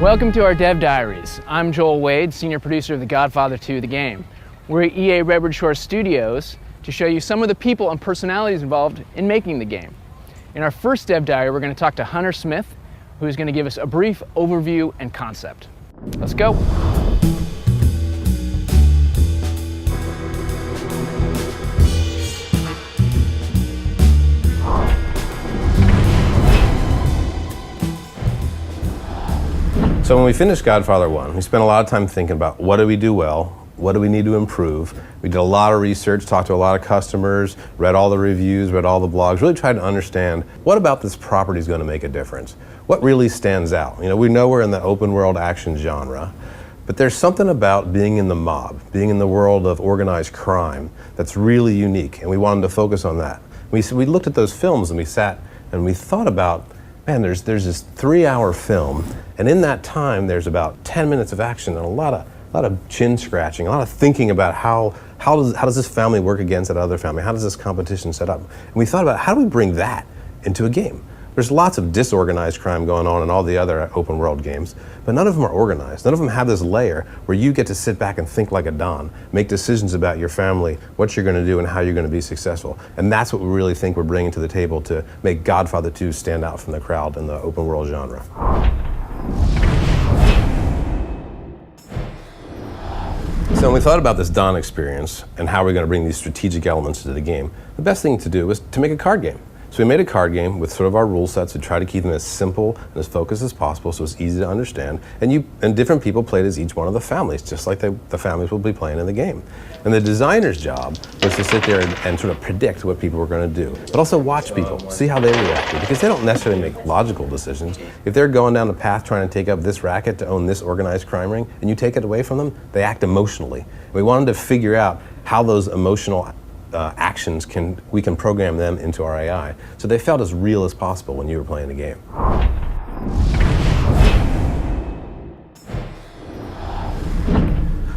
Welcome to our Dev Diaries. I'm Joel Wade, senior producer of The Godfather II, the game. We're at EA Redwood Shore Studios to show you some of the people and personalities involved in making the game. In our first Dev Diary, we're going to talk to Hunter Smith, who's going to give us a brief overview and concept. Let's go. So when we finished Godfather 1, we spent a lot of time thinking about what do we do well, what do we need to improve. We did a lot of research, talked to a lot of customers, read all the reviews, read all the blogs, really tried to understand what about this property is going to make a difference. What really stands out? You know, we know we're in the open world action genre, but there's something about being in the mob, being in the world of organized crime that's really unique, and we wanted to focus on that. We looked at those films and we sat and we thought about, man, there's this 3-hour film, and in that time there's about 10 minutes of action and a lot of chin scratching, a lot of thinking about how does this family work against that other family, how does this competition set up? And we thought about how do we bring that into a game? There's lots of disorganized crime going on in all the other open world games, but none of them are organized. None of them have this layer where you get to sit back and think like a Don, make decisions about your family, what you're going to do and how you're going to be successful. And that's what we really think we're bringing to the table to make Godfather 2 stand out from the crowd in the open world genre. So when we thought about this Don experience and how we're going to bring these strategic elements to the game, the best thing to do was to make a card game. So we made a card game with sort of our rule sets to try to keep them as simple and as focused as possible so it's easy to understand. And different people played as each one of the families, just like the families will be playing in the game. And the designer's job was to sit there and sort of predict what people were going to do, but also watch people, see how they reacted, because they don't necessarily make logical decisions. If they're going down the path trying to take up this racket to own this organized crime ring, and you take it away from them, they act emotionally. And we wanted to figure out how those emotional actions we can program them into our AI, so they felt as real as possible when you were playing the game.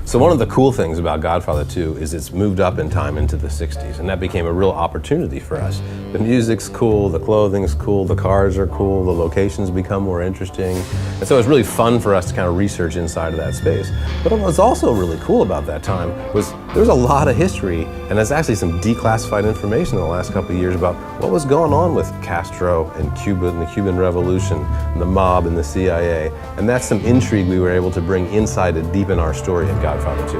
So one of the cool things about Godfather 2 is it's moved up in time into the 60s, and that became a real opportunity for us. The music's cool, the clothing's cool, the cars are cool, the locations become more interesting. And so it was really fun for us to kind of research inside of that space. But what was also really cool about that time was there's a lot of history, and there's actually some declassified information in the last couple of years about what was going on with Castro and Cuba and the Cuban Revolution, and the mob and the CIA. And that's some intrigue we were able to bring inside to deepen our story in Godfather 2.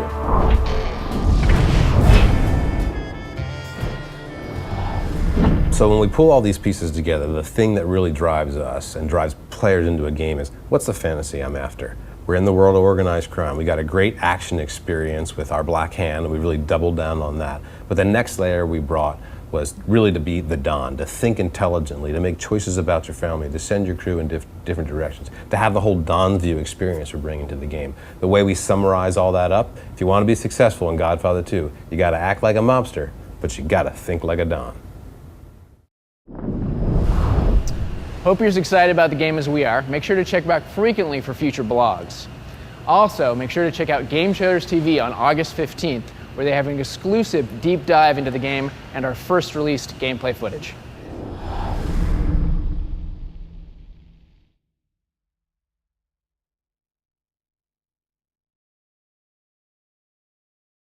So when we pull all these pieces together, the thing that really drives us and drives players into a game is, what's the fantasy I'm after? We're in the world of organized crime. We got a great action experience with our Black Hand, and we really doubled down on that. But the next layer we brought was really to be the Don, to think intelligently, to make choices about your family, to send your crew in different directions, to have the whole Don view experience we're bringing to the game. The way we summarize all that up, if you want to be successful in Godfather 2, you got to act like a mobster, but you got to think like a Don. Hope you're as excited about the game as we are. Make sure to check back frequently for future blogs. Also, make sure to check out Game Showers TV on August 15th, where they have an exclusive deep dive into the game and our first released gameplay footage.